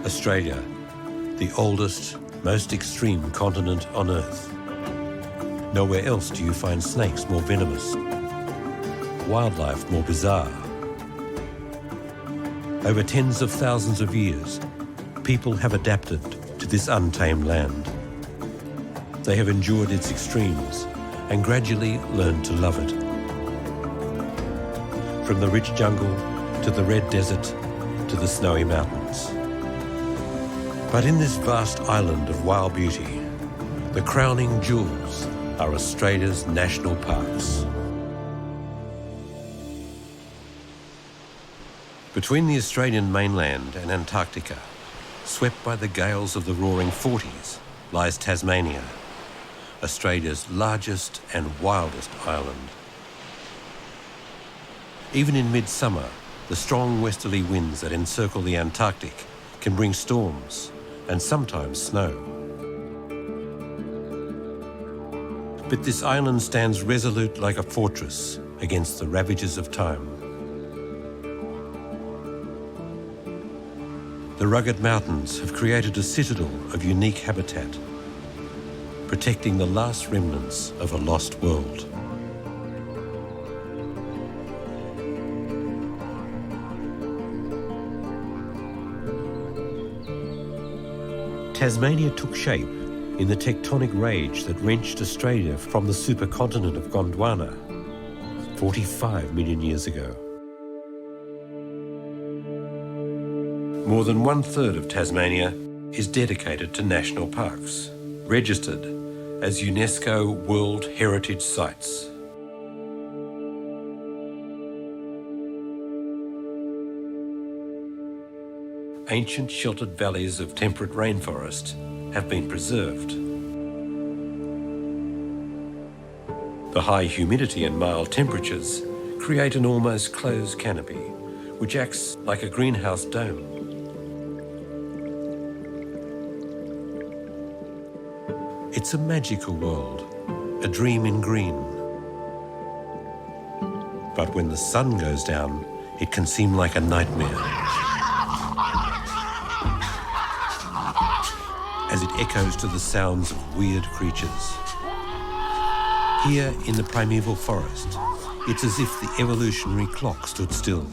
Australia, the oldest, most extreme continent on Earth. Nowhere else do you find snakes more venomous, wildlife more bizarre. Over tens of thousands of years, people have adapted to this untamed land. They have endured its extremes and gradually learned to love it. From the rich jungle to the red desert to the snowy mountains. But in this vast island of wild beauty, the crowning jewels are Australia's national parks. Between the Australian mainland and Antarctica, swept by the gales of the roaring 40s, lies Tasmania, Australia's largest and wildest island. Even in midsummer, the strong westerly winds that encircle the Antarctic can bring storms and sometimes snow. But this island stands resolute like a fortress against the ravages of time. The rugged mountains have created a citadel of unique habitat, protecting the last remnants of a lost world. Tasmania took shape in the tectonic rage that wrenched Australia from the supercontinent of Gondwana 45 million years ago. More than 1/3 of Tasmania is dedicated to national parks, registered as UNESCO World Heritage Sites. Ancient sheltered valleys of temperate rainforest have been preserved. The high humidity and mild temperatures create an almost closed canopy, which acts like a greenhouse dome. It's a magical world, a dream in green. But when the sun goes down, it can seem like a nightmare, as it echoes to the sounds of weird creatures. Here in the primeval forest, it's as if the evolutionary clock stood still,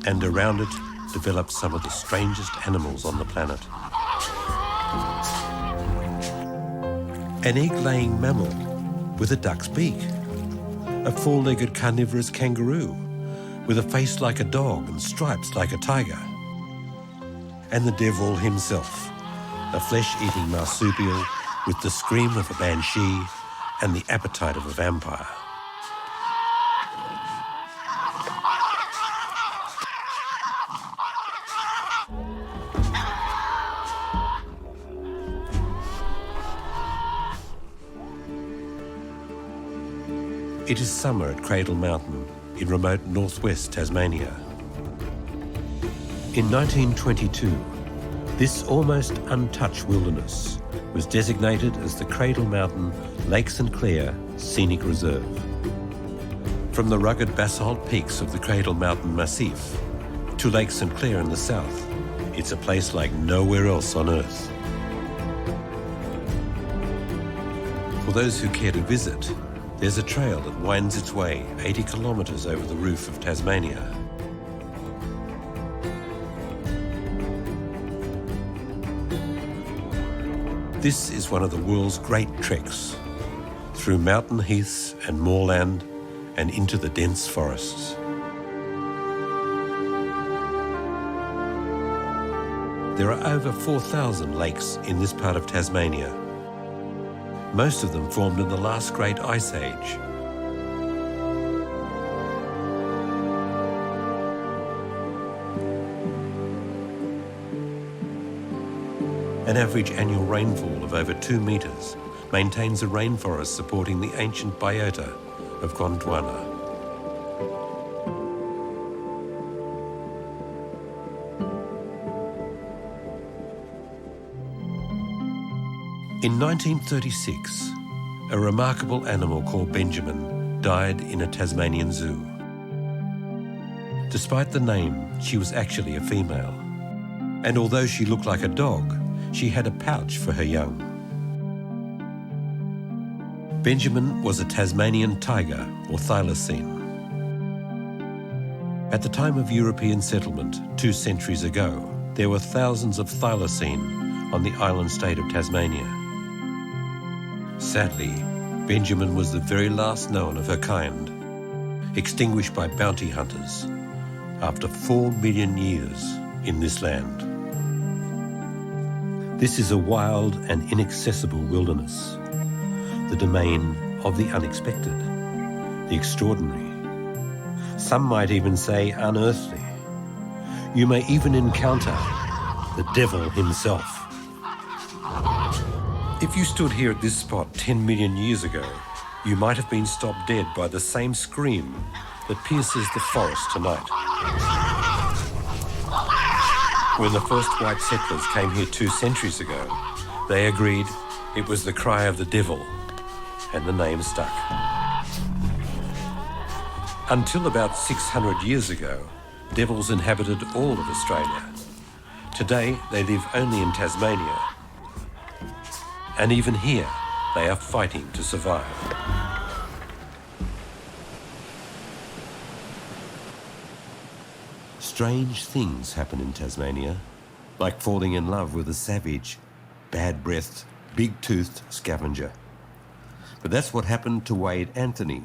and around it developed some of the strangest animals on the planet. An egg-laying mammal with a duck's beak, a four-legged carnivorous kangaroo with a face like a dog and stripes like a tiger, and the devoid himself, a flesh-eating marsupial with the scream of a banshee and the appetite of a vampire. It is summer at Cradle Mountain in remote northwest Tasmania. In 1922, this almost untouched wilderness was designated as the Cradle Mountain Lake St Clair Scenic Reserve. From the rugged basalt peaks of the Cradle Mountain Massif to Lake St Clair in the south, it's a place like nowhere else on Earth. For those who care to visit, there's a trail that winds its way 80 kilometres over the roof of Tasmania. This is one of the world's great treks, through mountain heaths and moorland and into the dense forests. There are over 4,000 lakes in this part of Tasmania, most of them formed in the last great ice age. An average annual rainfall of over 2 metres maintains a rainforest supporting the ancient biota of Gondwana. In 1936, a remarkable animal called Benjamin died in a Tasmanian zoo. Despite the name, she was actually a female. And although she looked like a dog, she had a pouch for her young. Benjamin was a Tasmanian tiger or thylacine. At the time of European settlement 2 centuries ago, there were thousands of thylacine on the island state of Tasmania. Sadly, Benjamin was the very last known of her kind, extinguished by bounty hunters after 4 million years in this land. This is a wild and inaccessible wilderness, the domain of the unexpected, the extraordinary. Some might even say unearthly. You may even encounter the devil himself. If you stood here at this spot 10 million years ago, you might have been stopped dead by the same scream that pierces the forest tonight. When the first white settlers came here 2 centuries ago, they agreed it was the cry of the devil, and the name stuck. Until about 600 years ago, devils inhabited all of Australia. Today, they live only in Tasmania. And even here, they are fighting to survive. Strange things happen in Tasmania, like falling in love with a savage, bad-breathed, big-toothed scavenger. But that's what happened to Wade Anthony.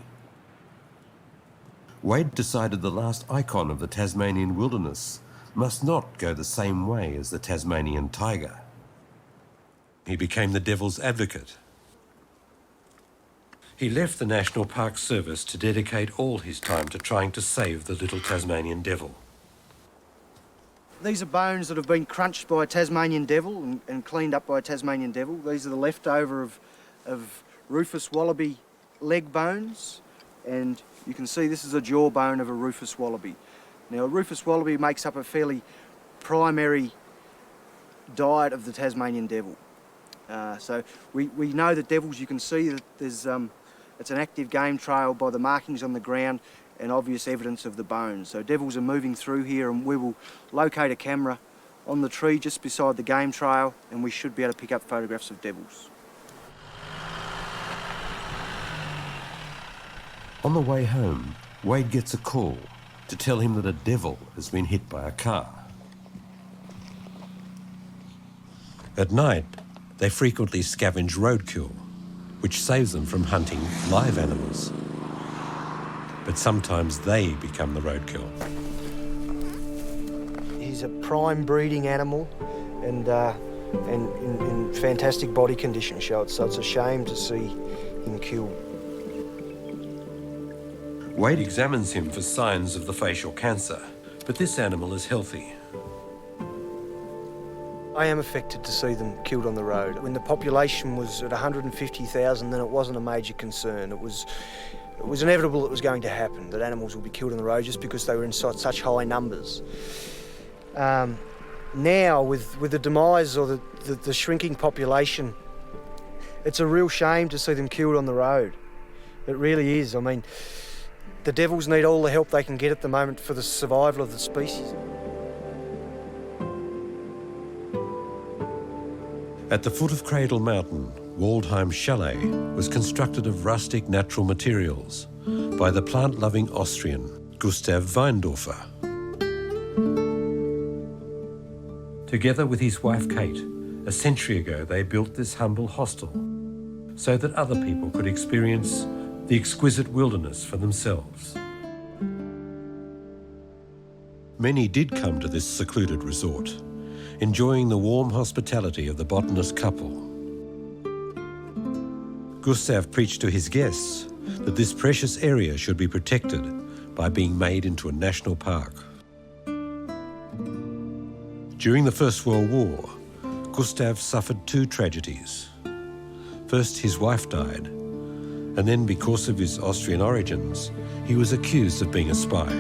Wade decided the last icon of the Tasmanian wilderness must not go the same way as the Tasmanian tiger. He became the devil's advocate. He left the National Park Service to dedicate all his time to trying to save the little Tasmanian devil. These are bones that have been crunched by a Tasmanian devil and cleaned up by a Tasmanian devil. These are the leftover of rufous wallaby leg bones, and you can see this is a jawbone of a rufous wallaby. Now, a rufous wallaby makes up a fairly primary diet of the Tasmanian devil. So we know that devils, you can see that there's it's an active game trail by the markings on the ground and obvious evidence of the bones. So devils are moving through here, and we will locate a camera on the tree just beside the game trail, and we should be able to pick up photographs of devils. On the way home, Wade gets a call to tell him that a devil has been hit by a car. At night, they frequently scavenge roadkill, which saves them from hunting live animals. But sometimes they become the roadkill. He's a prime breeding animal and in fantastic body condition, so it's a shame to see him killed. Wade examines him for signs of the facial cancer, but this animal is healthy. I am affected to see them killed on the road. When the population was at 150,000, then it wasn't a major concern. It was inevitable it was going to happen, that animals would be killed on the road just because they were in such high numbers. Now, with the demise or the shrinking population, it's a real shame to see them killed on the road. It really is. I mean, the devils need all the help they can get at the moment for the survival of the species. At the foot of Cradle Mountain, Waldheim Chalet was constructed of rustic natural materials by the plant-loving Austrian Gustav Weindorfer. Together with his wife Kate, a century ago they built this humble hostel so that other people could experience the exquisite wilderness for themselves. Many did come to this secluded resort, enjoying the warm hospitality of the botanist couple. Gustav preached to his guests that this precious area should be protected by being made into a national park. During the First World War, Gustav suffered 2 tragedies. First, his wife died, and then because of his Austrian origins, he was accused of being a spy,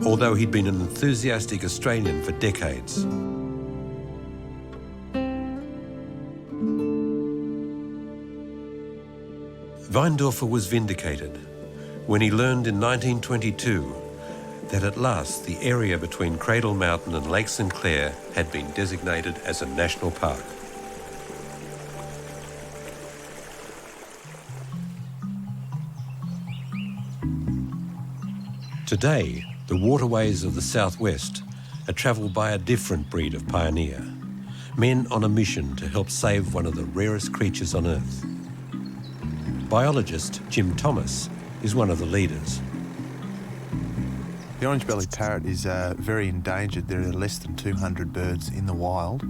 although he'd been an enthusiastic Australian for decades. Weindorfer was vindicated when he learned in 1922 that at last the area between Cradle Mountain and Lake St Clair had been designated as a national park. Today, the waterways of the southwest are travelled by a different breed of pioneer, men on a mission to help save one of the rarest creatures on Earth. Biologist Jim Thomas is one of the leaders. The orange-bellied parrot is very endangered. There are less than 200 birds in the wild,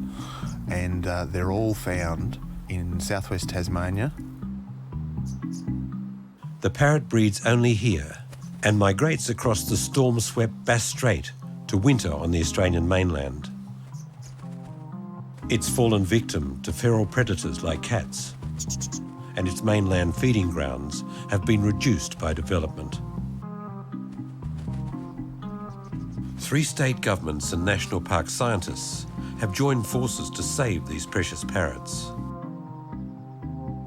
and they're all found in southwest Tasmania. The parrot breeds only here and migrates across the storm-swept Bass Strait to winter on the Australian mainland. It's fallen victim to feral predators like cats, and its mainland feeding grounds have been reduced by development. 3 state governments and national park scientists have joined forces to save these precious parrots.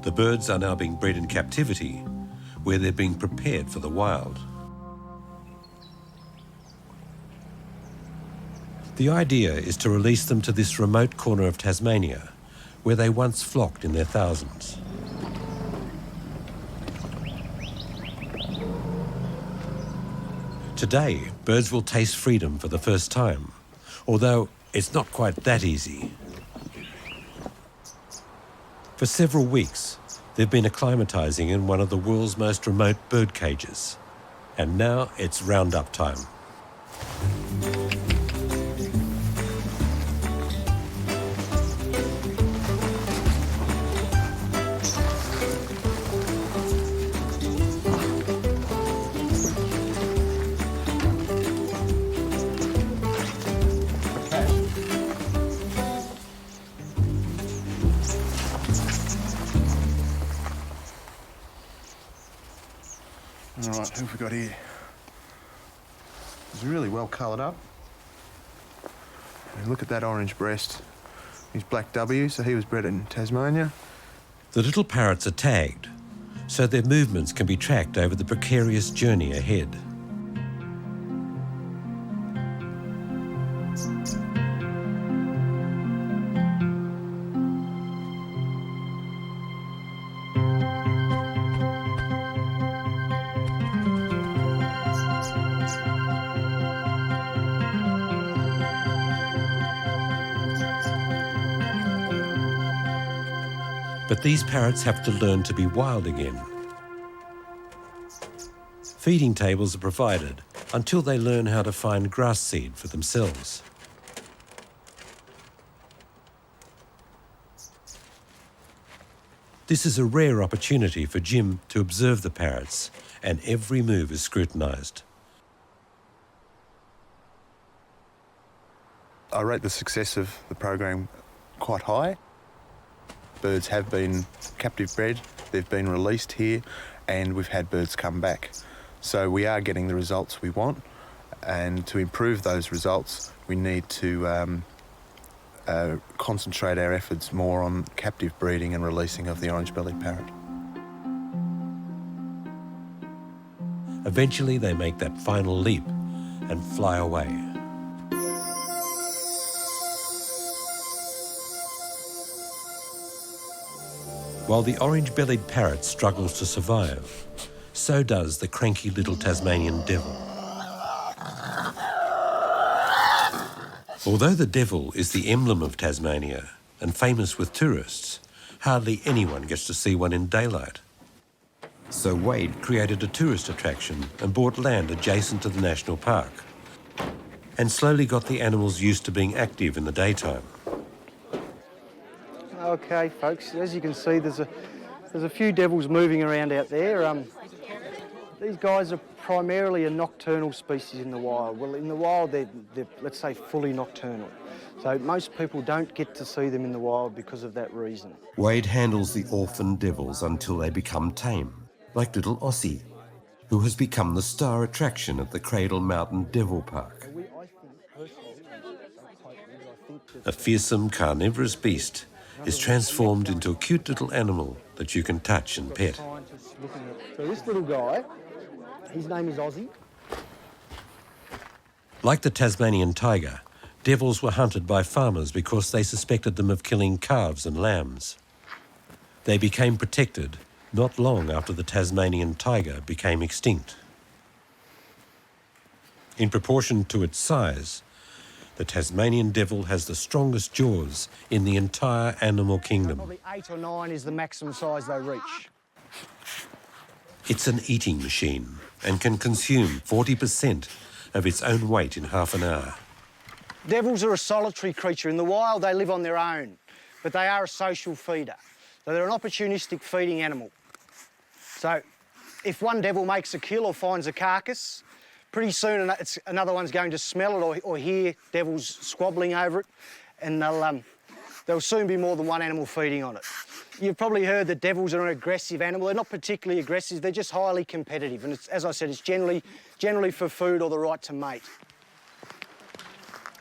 The birds are now being bred in captivity, where they're being prepared for the wild. The idea is to release them to this remote corner of Tasmania, where they once flocked in their thousands. Today, birds will taste freedom for the first time, although it's not quite that easy. For several weeks, they've been acclimatising in one of the world's most remote bird cages, and now it's roundup time. All right, who have we got here? He's really well coloured up. And look at that orange breast. He's black W, so he was bred in Tasmania. The little parrots are tagged, so their movements can be tracked over the precarious journey ahead. But these parrots have to learn to be wild again. Feeding tables are provided until they learn how to find grass seed for themselves. This is a rare opportunity for Jim to observe the parrots, and every move is scrutinised. I rate the success of the program quite high. Birds have been captive bred, they've been released here, and we've had birds come back. So we are getting the results we want, and to improve those results, we need to concentrate our efforts more on captive breeding and releasing of the orange-bellied parrot. Eventually they make that final leap and fly away. While the orange-bellied parrot struggles to survive, so does the cranky little Tasmanian devil. Although the devil is the emblem of Tasmania and famous with tourists, hardly anyone gets to see one in daylight. So Wade created a tourist attraction and bought land adjacent to the national park, and slowly got the animals used to being active in the daytime. Okay, folks, as you can see, there's a few devils moving around out there. These guys are primarily a nocturnal species in the wild. Well, in the wild, they're, let's say, fully nocturnal. So most people don't get to see them in the wild because of that reason. Wade handles the orphan devils until they become tame, like little Aussie, who has become the star attraction at the Cradle Mountain Devil Park. A fearsome carnivorous beast is transformed into a cute little animal that you can touch and pet. So this little guy, his name is Aussie. Like the Tasmanian tiger, devils were hunted by farmers because they suspected them of killing calves and lambs. They became protected not long after the Tasmanian tiger became extinct. In proportion to its size, the Tasmanian devil has the strongest jaws in the entire animal kingdom. Probably 8 or 9 is the maximum size they reach. It's an eating machine and can consume 40% of its own weight in half an hour. Devils are a solitary creature. In the wild, they live on their own, but they are a social feeder. So they're an opportunistic feeding animal. So if one devil makes a kill or finds a carcass, pretty soon another one's going to smell it or hear devils squabbling over it, and there'll soon be more than one animal feeding on it. You've probably heard that devils are an aggressive animal. They're not particularly aggressive, they're just highly competitive. And as I said, it's generally for food or the right to mate.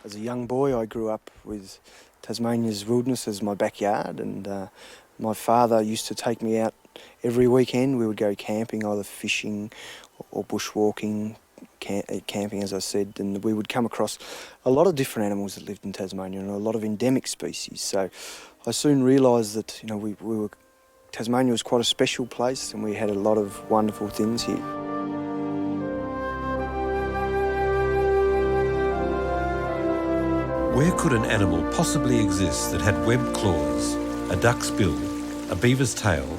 As a young boy, I grew up with Tasmania's wilderness as my backyard, and my father used to take me out every weekend. We would go camping, either fishing or bushwalking, camping, as I said, and we would come across a lot of different animals that lived in Tasmania and a lot of endemic species. So I soon realised that, you know, Tasmania was quite a special place and we had a lot of wonderful things here. Where could an animal possibly exist that had webbed claws, a duck's bill, a beaver's tail,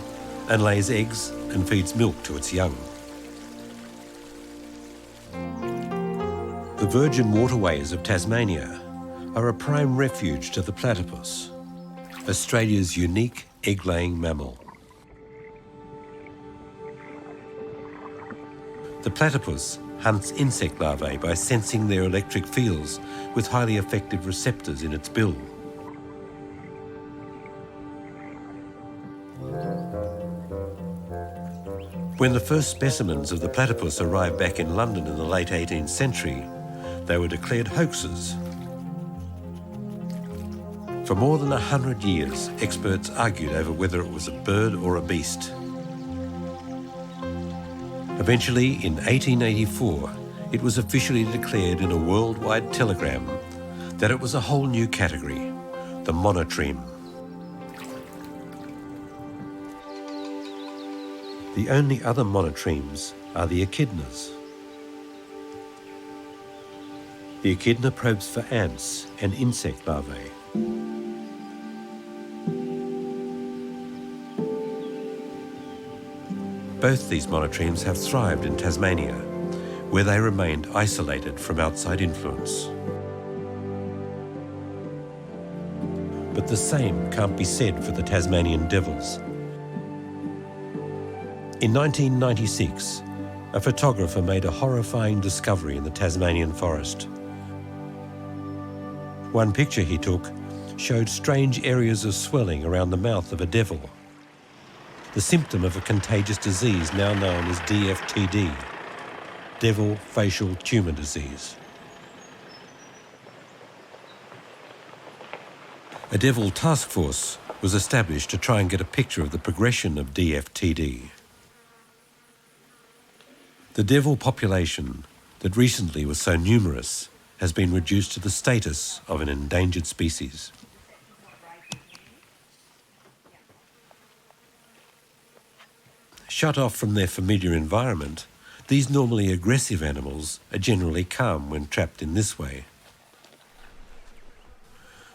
and lays eggs and feeds milk to its young? The virgin waterways of Tasmania are a prime refuge to the platypus, Australia's unique egg-laying mammal. The platypus hunts insect larvae by sensing their electric fields with highly effective receptors in its bill. When the first specimens of the platypus arrived back in London in the late 18th century, they were declared hoaxes. For more than 100 years, experts argued over whether it was a bird or a beast. Eventually, in 1884, it was officially declared in a worldwide telegram that it was a whole new category, the monotreme. The only other monotremes are the echidnas. The echidna probes for ants and insect larvae. Both these monotremes have thrived in Tasmania, where they remained isolated from outside influence. But the same can't be said for the Tasmanian devils. In 1996, a photographer made a horrifying discovery in the Tasmanian forest. One picture he took showed strange areas of swelling around the mouth of a devil, the symptom of a contagious disease now known as DFTD, devil facial tumor disease. A devil task force was established to try and get a picture of the progression of DFTD. The devil population that recently was so numerous has been reduced to the status of an endangered species. Shut off from their familiar environment, these normally aggressive animals are generally calm when trapped in this way.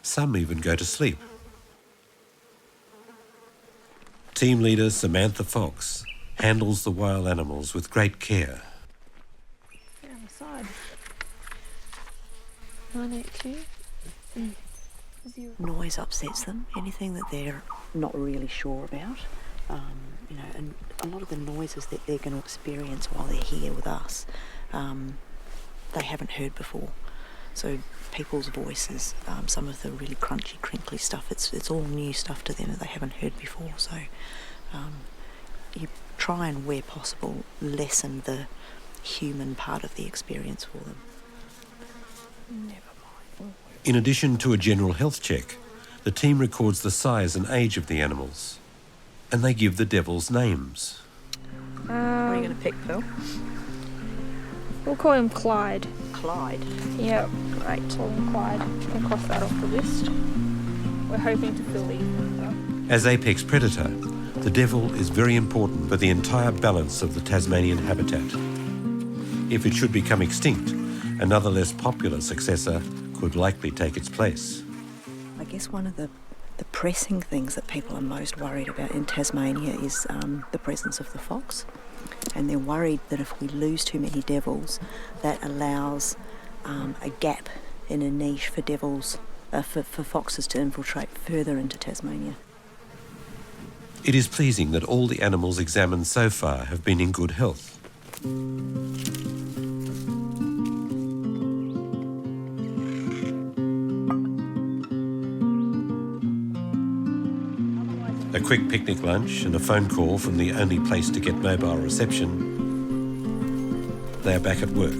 Some even go to sleep. Team leader Samantha Fox handles the wild animals with great care. They're on the side. 982. Noise upsets them, anything that they're not really sure about. And a lot of the noises that they're going to experience while they're here with us, they haven't heard before. So people's voices, some of the really crunchy, crinkly stuff, it's all new stuff to them that they haven't heard before. So you try and, where possible, lessen the human part of the experience for them. Never mind. In addition to a general health check, the team records the size and age of the animals, and they give the devils names. What are you going to pick, Phil? We'll call him Clyde. Clyde. Yep. Great. Paul and Clyde. We'll cross that off the list. We're hoping to fill these. As apex predator, the devil is very important for the entire balance of the Tasmanian habitat. If it should become extinct, another less popular successor could likely take its place. I guess one of the pressing things that people are most worried about in Tasmania is the presence of the fox. And they're worried that if we lose too many devils, that allows a gap in a niche for devils, for foxes to infiltrate further into Tasmania. It is pleasing that all the animals examined so far have been in good health. A quick picnic lunch and a phone call from the only place to get mobile reception. They are back at work.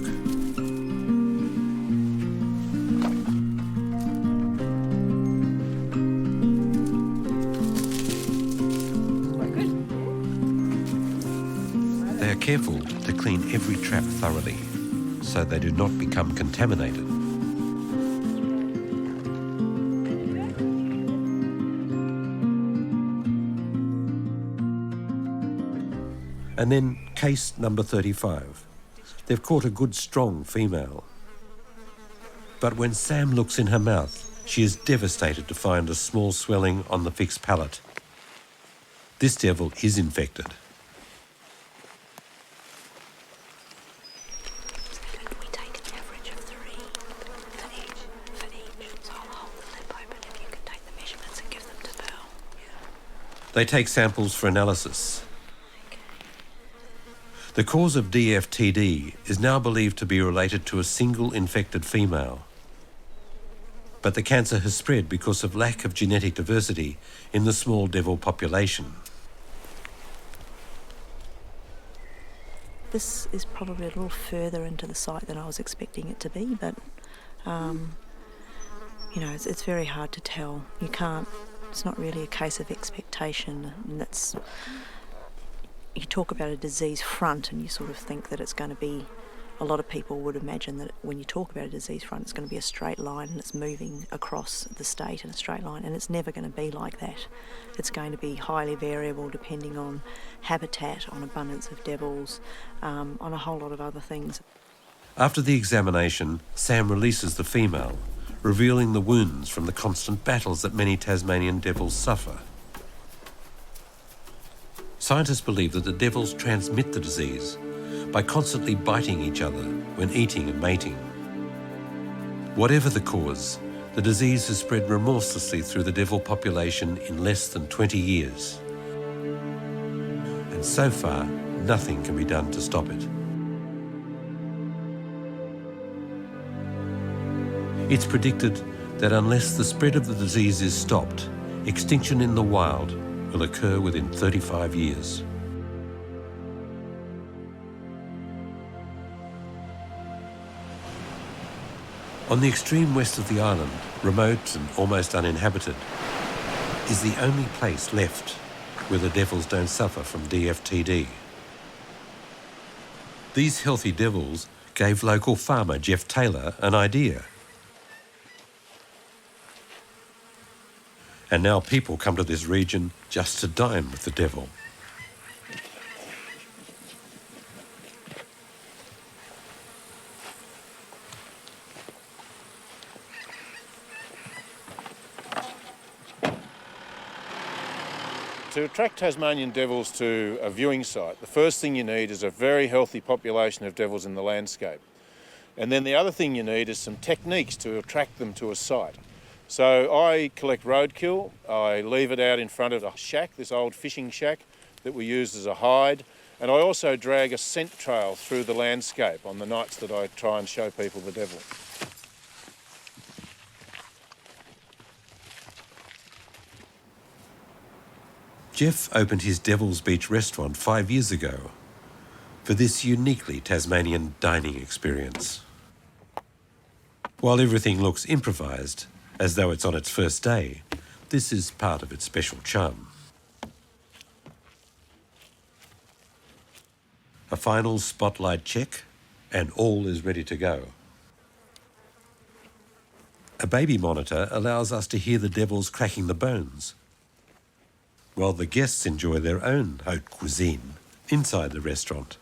They are careful to clean every trap thoroughly so they do not become contaminated. And then case number 35. They've caught a good strong female. But when Sam looks in her mouth, she is devastated to find a small swelling on the fixed palate. This devil is infected. We take an average of 3 for each. So I'll hold the lip open if you can take the measurements and give them to Pearl. They take samples for analysis. The cause of DFTD is now believed to be related to a single infected female. But the cancer has spread because of lack of genetic diversity in the small devil population. This is probably a little further into the site than I was expecting it to be, but you know, it's very hard to tell. You can't. It's not really a case of expectation, and that's. You talk about a disease front and you sort of think that it's going to be, a lot of people would imagine that when you talk about a disease front it's going to be a straight line and it's moving across the state in a straight line, and it's never going to be like that. It's going to be highly variable depending on habitat, on abundance of devils, on a whole lot of other things. After the examination, Sam releases the female, revealing the wounds from the constant battles that many Tasmanian devils suffer. Scientists believe that the devils transmit the disease by constantly biting each other when eating and mating. Whatever the cause, the disease has spread remorselessly through the devil population in less than 20 years. And so far, nothing can be done to stop it. It's predicted that unless the spread of the disease is stopped, extinction in the wild will occur within 35 years. On the extreme west of the island, remote and almost uninhabited, is the only place left where the devils don't suffer from DFTD. These healthy devils gave local farmer Jeff Taylor an idea. And now people come to this region just to dine with the devil. To attract Tasmanian devils to a viewing site, the first thing you need is a very healthy population of devils in the landscape. And then the other thing you need is some techniques to attract them to a site. So I collect roadkill, I leave it out in front of a shack, this old fishing shack that we use as a hide, and I also drag a scent trail through the landscape on the nights that I try and show people the devil. Jeff opened his Devil's Beach restaurant 5 years ago for this uniquely Tasmanian dining experience. While everything looks improvised, as though it's on its first day, this is part of its special charm. A final spotlight check, and all is ready to go. A baby monitor allows us to hear the devils cracking the bones, while the guests enjoy their own haute cuisine inside the restaurant.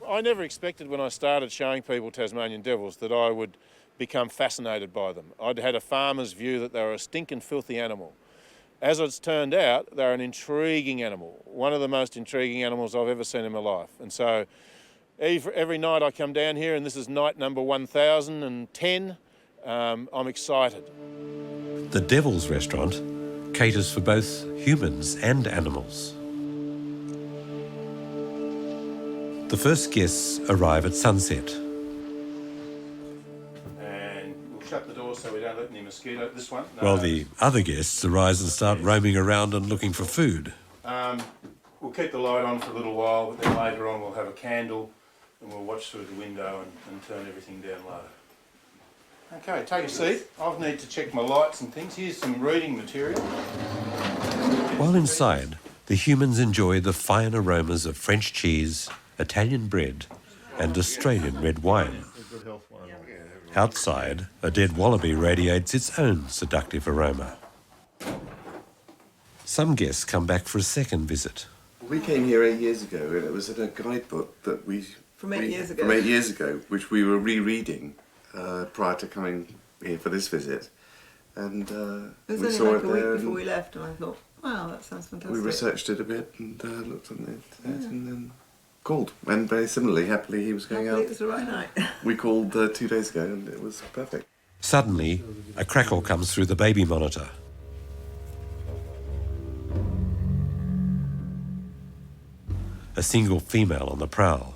I never expected when I started showing people Tasmanian devils that I would become fascinated by them. I'd had a farmer's view that they were a stinking filthy animal. As it's turned out, they're an intriguing animal, one of the most intriguing animals I've ever seen in my life. And so every night I come down here, and this is night number 1010, I'm excited. The Devil's Restaurant caters for both humans and animals. The first guests arrive at sunset. And we'll shut the door so we don't let any mosquito. This one. No, While the other guests arise and start roaming around and looking for food. We'll keep the light on for a little while, but then later on we'll have a candle and we'll watch through the window and turn everything down low. Okay, take a seat. I need to check my lights and things. Here's some reading material. While inside, the humans enjoy the fine aromas of French cheese, Italian bread and Australian red wine. Outside, a dead wallaby radiates its own seductive aroma. Some guests come back for a second visit. We came here 8 years ago, and it was in a guidebook that From 8 years ago? From 8 years ago, which we were rereading prior to coming here for this visit. And It was we only saw like it a there, week before and we left, and I thought, wow, that sounds fantastic. we researched it a bit and looked on it, and then called. And very similarly, happily, he was going Happily, out. it was the right night. We called 2 days ago, and it was perfect. Suddenly, a crackle comes through the baby monitor. A single female on the prowl.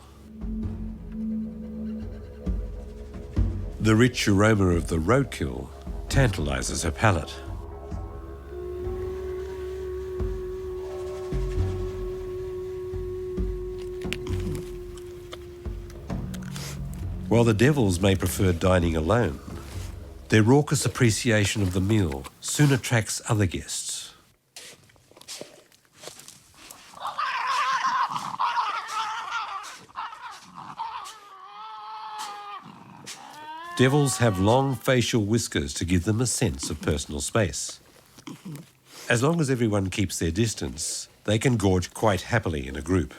The rich aroma of the roadkill tantalises her palate. While the devils may prefer dining alone, their raucous appreciation of the meal soon attracts other guests. Devils have long facial whiskers to give them a sense of personal space. As long as everyone keeps their distance, they can gorge quite happily in a group.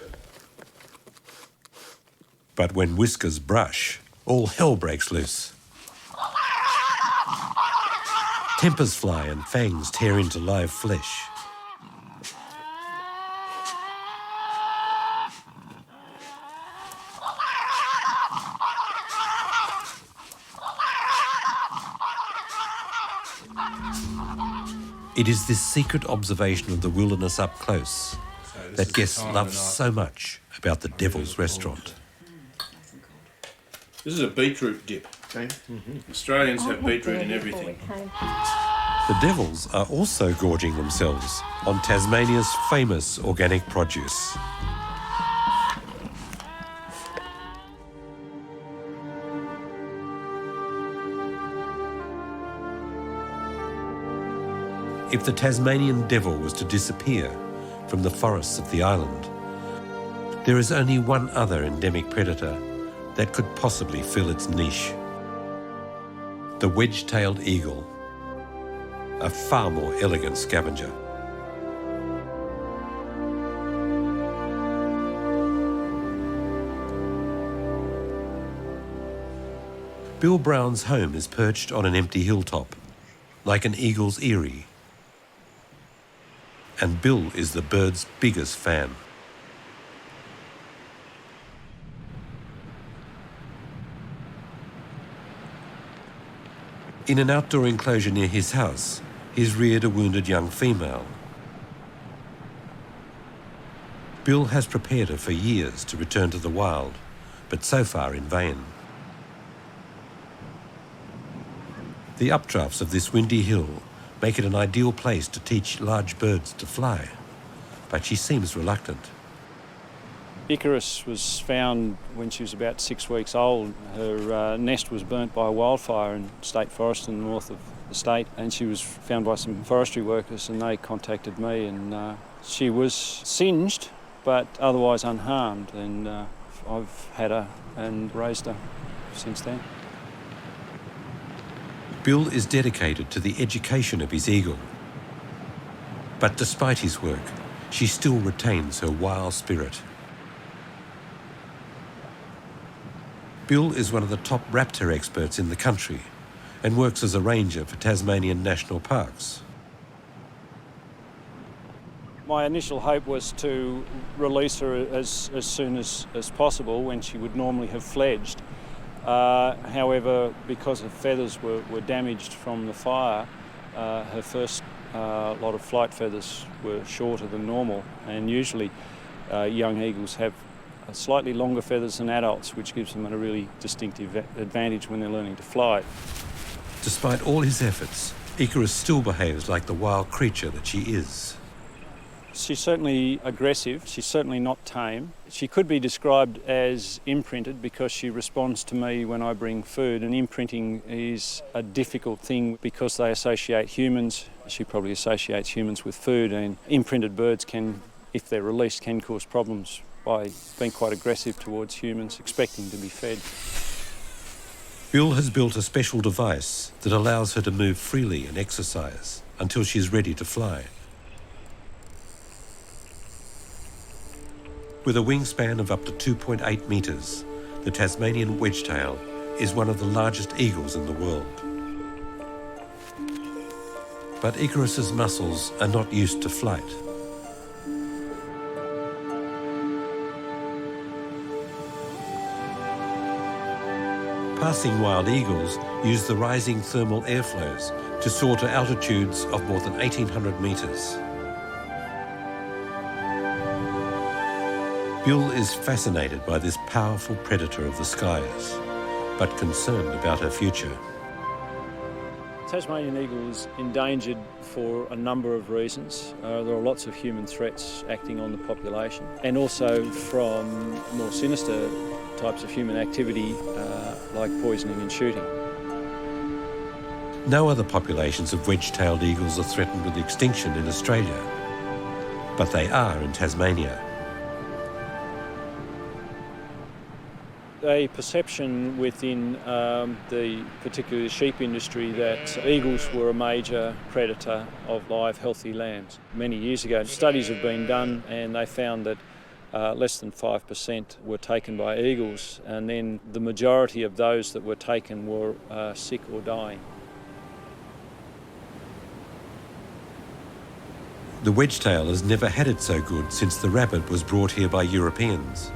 But when whiskers brush, all hell breaks loose. Tempers fly and fangs tear into live flesh. It is this secret observation of the wilderness up close that guests love so much about the Devil's Restaurant. This is a beetroot dip. Okay. Australians have beetroot in everything. The Devils are also gorging themselves on Tasmania's famous organic produce. If the Tasmanian devil was to disappear from the forests of the island, there is only one other endemic predator that could possibly fill its niche. The wedge-tailed eagle, a far more elegant scavenger. Bill Brown's home is perched on an empty hilltop, like an eagle's eyrie. And Bill is the bird's biggest fan. In an outdoor enclosure near his house, he's reared a wounded young female. Bill has prepared her for years to return to the wild, but so far in vain. The updrafts of this windy hill make it an ideal place to teach large birds to fly, but she seems reluctant. Icarus was found when she was about 6 weeks old. Her nest was burnt by a wildfire in state forest in the north of the state, and she was found by some forestry workers, and they contacted me, and she was singed but otherwise unharmed, and I've had her and raised her since then. Bill is dedicated to the education of his eagle. But despite his work, she still retains her wild spirit. Bill is one of the top raptor experts in the country and works as a ranger for Tasmanian national parks. My initial hope was to release her as soon as possible when she would normally have fledged. However, because her feathers were damaged from the fire, her first lot of flight feathers were shorter than normal, and usually young eagles have slightly longer feathers than adults, which gives them a really distinctive advantage when they're learning to fly. Despite all his efforts, Icarus still behaves like the wild creature that she is. She's certainly aggressive, she's certainly not tame. She could be described as imprinted because she responds to me when I bring food, and imprinting is a difficult thing because they associate humans. She probably associates humans with food, and imprinted birds can, if they're released, can cause problems by being quite aggressive towards humans, expecting to be fed. Bill has built a special device that allows her to move freely and exercise until she's ready to fly. With a wingspan of up to 2.8 metres, the Tasmanian wedge-tailed is one of the largest eagles in the world. But Icarus's muscles are not used to flight. Passing wild eagles use the rising thermal airflows to soar to altitudes of more than 1,800 metres. Bill is fascinated by this powerful predator of the skies, but concerned about her future. Tasmanian eagle is endangered for a number of reasons. There are lots of human threats acting on the population, and also from more sinister types of human activity like poisoning and shooting. No other populations of wedge-tailed eagles are threatened with extinction in Australia, but they are in Tasmania. A perception within the particularly sheep industry that eagles were a major predator of live, healthy lambs. Many years ago, studies have been done and they found that less than 5% were taken by eagles, and then the majority of those that were taken were sick or dying. The wedge-tail has never had it so good since the rabbit was brought here by Europeans.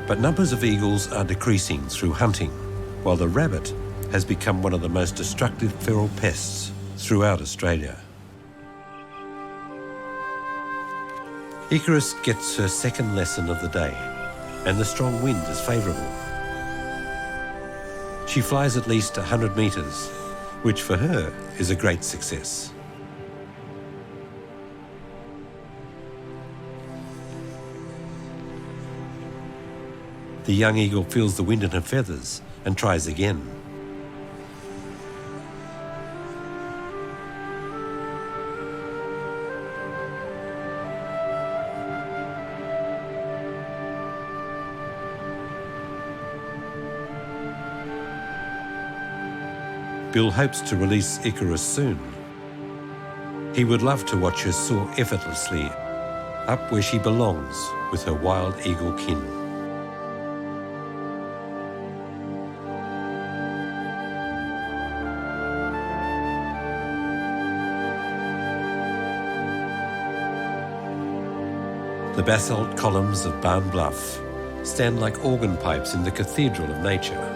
But numbers of eagles are decreasing through hunting, while the rabbit has become one of the most destructive feral pests throughout Australia. Icarus gets her second lesson of the day, and the strong wind is favourable. She flies at least 100 metres, which for her is a great success. The young eagle feels the wind in her feathers and tries again. Bill hopes to release Icarus soon. He would love to watch her soar effortlessly up where she belongs with her wild eagle kin. The basalt columns of Barn Bluff stand like organ pipes in the cathedral of nature.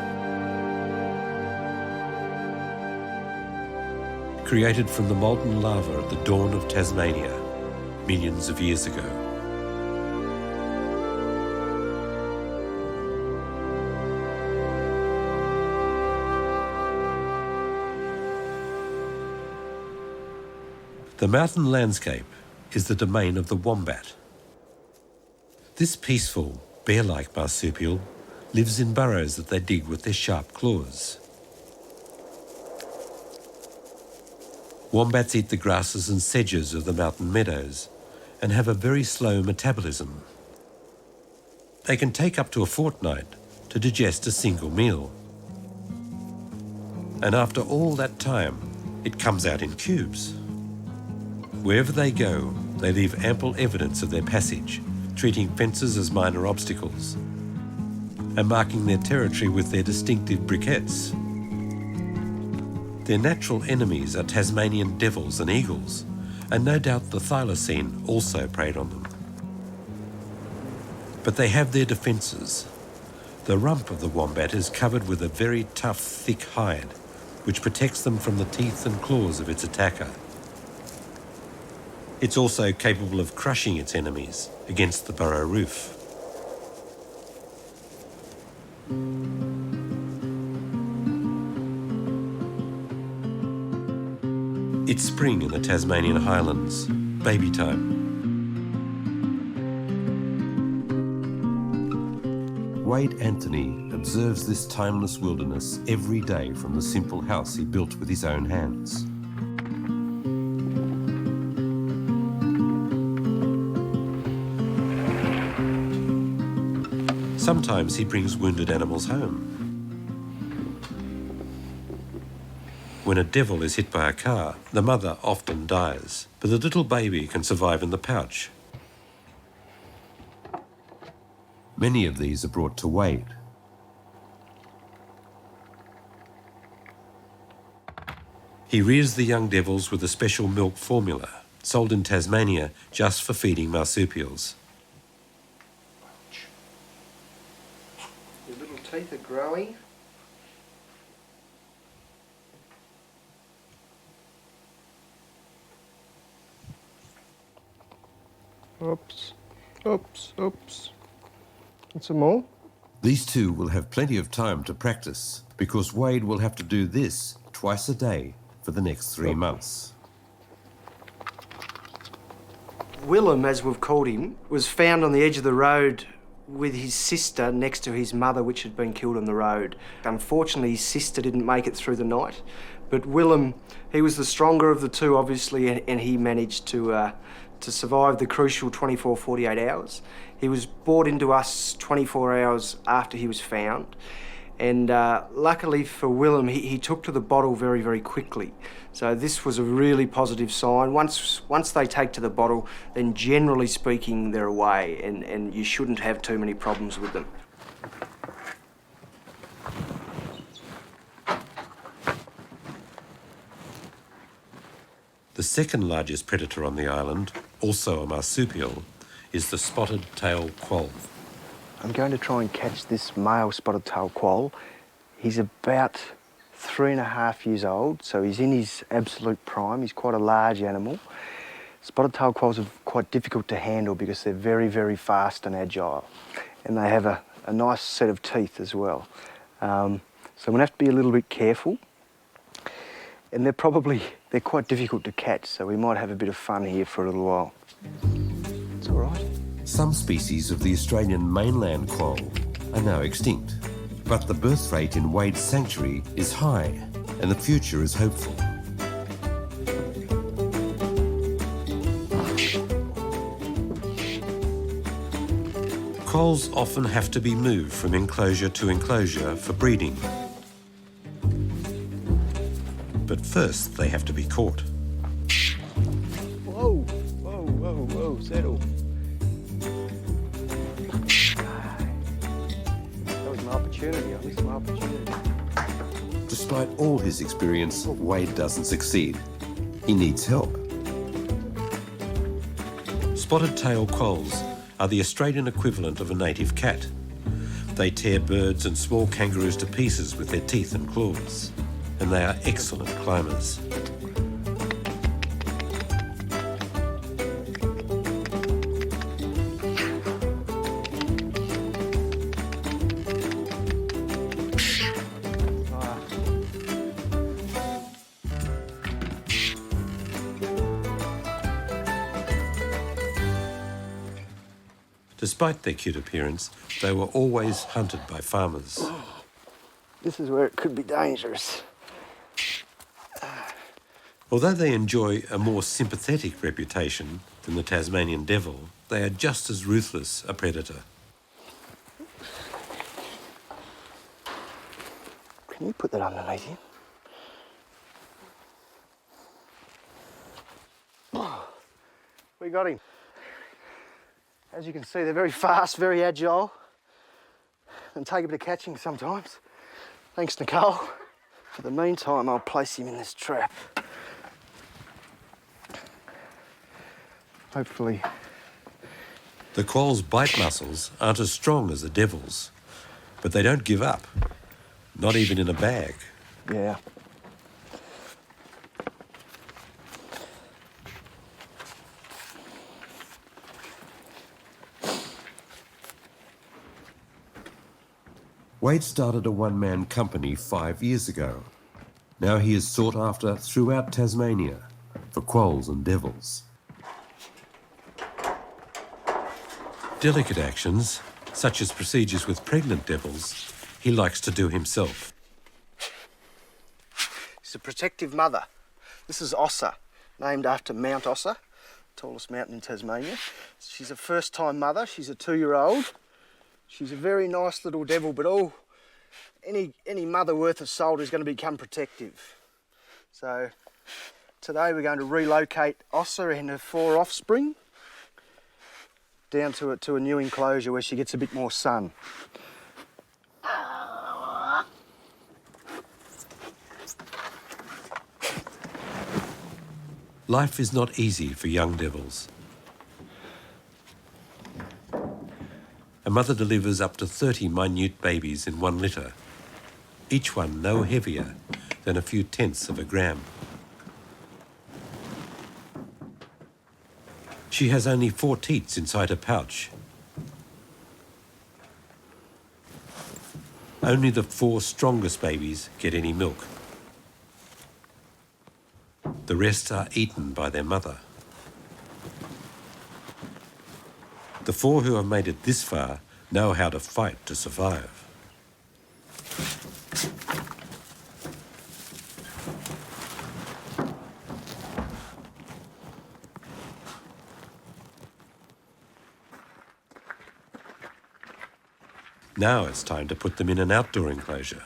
Created from the molten lava at the dawn of Tasmania, millions of years ago. The mountain landscape is the domain of the wombat. This peaceful, bear-like marsupial lives in burrows that they dig with their sharp claws. Wombats eat the grasses and sedges of the mountain meadows and have a very slow metabolism. They can take up to a fortnight to digest a single meal. And after all that time, it comes out in cubes. Wherever they go, they leave ample evidence of their passage, treating fences as minor obstacles, and marking their territory with their distinctive briquettes. Their natural enemies are Tasmanian devils and eagles, and no doubt the thylacine also preyed on them. But they have their defences. The rump of the wombat is covered with a very tough, thick hide, which protects them from the teeth and claws of its attacker. It's also capable of crushing its enemies against the burrow roof. It's spring in the Tasmanian Highlands, baby time. Wade Anthony observes this timeless wilderness every day from the simple house he built with his own hands. Sometimes he brings wounded animals home. When a devil is hit by a car, the mother often dies, but the little baby can survive in the pouch. Many of these are brought to Wade. He rears the young devils with a special milk formula, sold in Tasmania just for feeding marsupials. Your little teeth are growing. Oops, oops, oops. And some more? These two will have plenty of time to practice because Wade will have to do this twice a day for the next 3 months. Willem, as we've called him, was found on the edge of the road with his sister next to his mother, which had been killed on the road. Unfortunately, his sister didn't make it through the night, but Willem, he was the stronger of the two, obviously, and he managed to survive the crucial 24, 48 hours. He was brought into us 24 hours after he was found. And luckily for Willem, he took to the bottle very, very quickly. So this was a really positive sign. Once they take to the bottle, then generally speaking, they're away, and you shouldn't have too many problems with them. The second largest predator on the island, also a marsupial, is the spotted tail quoll. I'm going to try and catch this male spotted tail quoll. He's about 3.5 years old, so he's in his absolute prime. He's quite a large animal. Spotted tail quolls are quite difficult to handle because they're very, very fast and agile. And they have a nice set of teeth as well. So I'm going to have to be a little bit careful. And they're quite difficult to catch, so we might have a bit of fun here for a little while. It's all right. Some species of the Australian mainland quoll are now extinct, but the birth rate in Wade's sanctuary is high and the future is hopeful. Quolls often have to be moved from enclosure to enclosure for breeding. But first they have to be caught. Whoa, whoa, whoa, whoa, settle. That was my opportunity. I missed my opportunity. Despite all his experience, Wade doesn't succeed. He needs help. Spotted tail quolls are the Australian equivalent of a native cat. They tear birds and small kangaroos to pieces with their teeth and claws, and they are excellent climbers. Despite their cute appearance, they were always hunted by farmers. This is where it could be dangerous. Although they enjoy a more sympathetic reputation than the Tasmanian devil, they are just as ruthless a predator. Can you put that underneath you? Oh, we got him. As you can see, they're very fast, very agile, and take a bit of catching sometimes. Thanks, Nicole. For the meantime, I'll place him in this trap. Hopefully. The quoll's bite muscles aren't as strong as the devil's, but they don't give up, not even in a bag. Yeah. Wade started a one-man company 5 years ago. Now he is sought after throughout Tasmania for quolls and devils. Delicate actions, such as procedures with pregnant devils, he likes to do himself. She's a protective mother. This is Ossa, named after Mount Ossa, tallest mountain in Tasmania. She's a first-time mother. She's a 2-year-old. She's a very nice little devil, but any mother worth of salt is going to become protective. So today we're going to relocate Ossa and her 4 offspring down to a new enclosure where she gets a bit more sun. Life is not easy for young devils. A mother delivers up to 30 minute babies in one litter, each one no heavier than a few tenths of a gram. She has only 4 teats inside her pouch. Only the 4 strongest babies get any milk. The rest are eaten by their mother. The 4 who have made it this far know how to fight to survive. Now it's time to put them in an outdoor enclosure.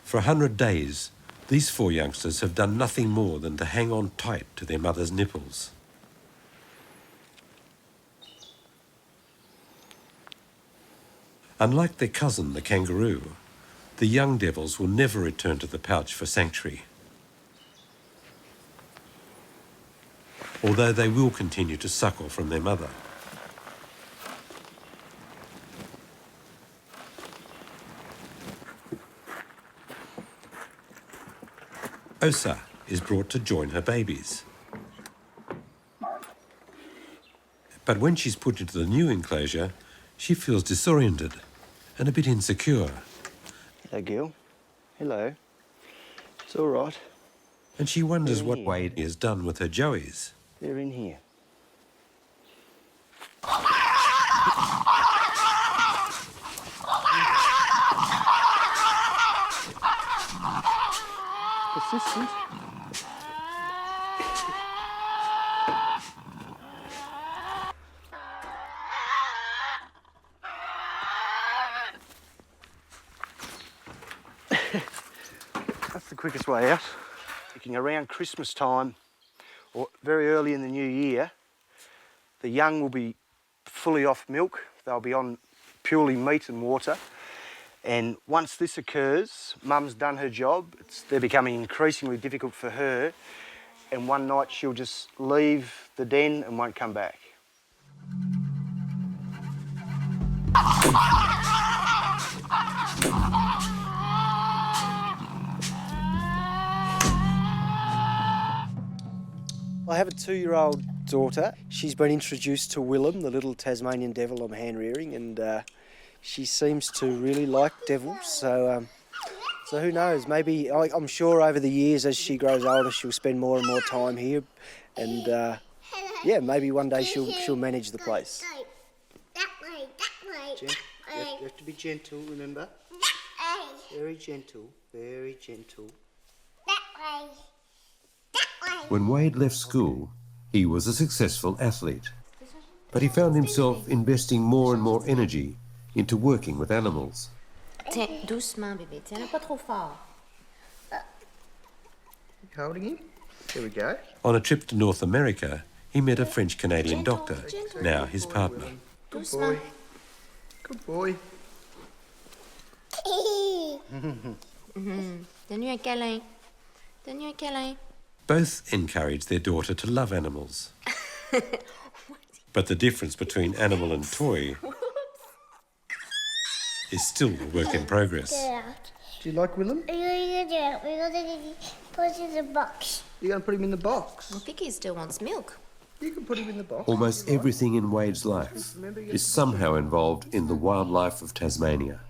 For 100 days, these 4 youngsters have done nothing more than to hang on tight to their mother's nipples. Unlike their cousin, the kangaroo, the young devils will never return to the pouch for sanctuary. Although they will continue to suckle from their mother. Ossa is brought to join her babies. But when she's put into the new enclosure, she feels disoriented and a bit insecure. Hello, Gil. Hello. It's all right. And she wonders what Wade has done with her joeys. They're in here. Persistent. That's the quickest way out. Thinking around Christmas time or very early in the new year, the young will be fully off milk. They'll be on purely meat and water. And once this occurs, Mum's done her job. They're becoming increasingly difficult for her. And one night she'll just leave the den and won't come back. I have a 2-year-old daughter. She's been introduced to Willem, the little Tasmanian devil I'm hand rearing, and she seems to really like devils, so So who knows? Maybe I'm sure over the years, as she grows older, she'll spend more and more time here, and yeah, maybe one day she'll manage the place. That way. You have to be gentle. Remember? Very gentle. Very gentle. That way. When Wade left school, he was a successful athlete, but he found himself investing more and more energy into working with animals. Tiens, doucement, bébé. Tiens, pas trop fort. Holding him. There we go. On a trip to North America, he met a French-Canadian doctor, now his partner. Good boy. Good boy. Donne-lui un câlin. Donne-lui un câlin. Both encourage their daughter to love animals. But the difference between animal and toy is still a work in progress. Do you like Willem? We're gonna put him in the box. You're going to put him in the box? I think he still wants milk. You can put him in the box. Almost everything in Wade's life is somehow involved in the wildlife of Tasmania.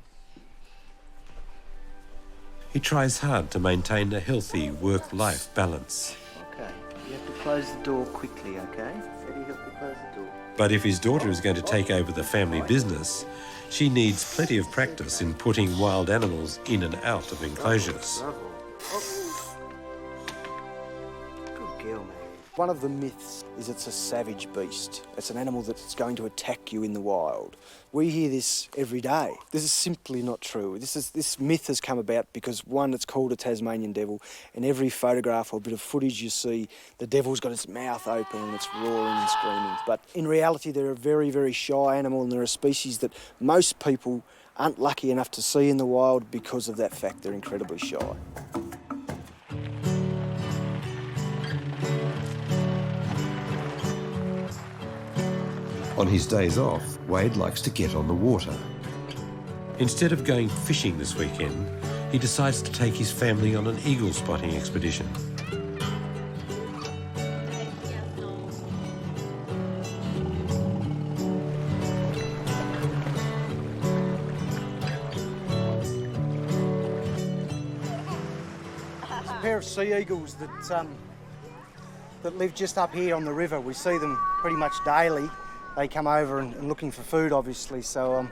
He tries hard to maintain a healthy work-life balance. Okay, you have to close the door quickly, okay? Eddie, help me close the door. But if his daughter is going to take over the family business, she needs plenty of practice in putting wild animals in and out of enclosures. Good girl, man. One of the myths is it's a savage beast. It's an animal that's going to attack you in the wild. We hear this every day. This is simply not true. This myth has come about because, one, it's called a Tasmanian devil, and every photograph or bit of footage you see, the devil's got its mouth open and it's roaring and screaming. But in reality, they're a very, very shy animal, and they're a species that most people aren't lucky enough to see in the wild because of that fact. They're incredibly shy. On his days off, Wade likes to get on the water. Instead of going fishing this weekend, he decides to take his family on an eagle spotting expedition. There's a pair of sea eagles that live just up here on the river. We see them pretty much daily. They come over and looking for food, obviously, so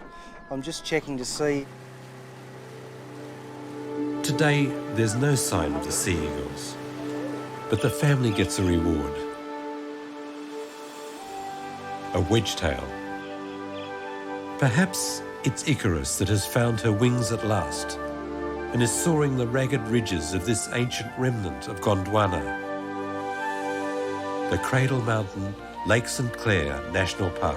I'm just checking to see. Today, there's no sign of the sea eagles, but the family gets a reward. A wedge-tailed. Perhaps it's Icarus that has found her wings at last and is soaring the ragged ridges of this ancient remnant of Gondwana. The Cradle Mountain, Lake St Clair National Park.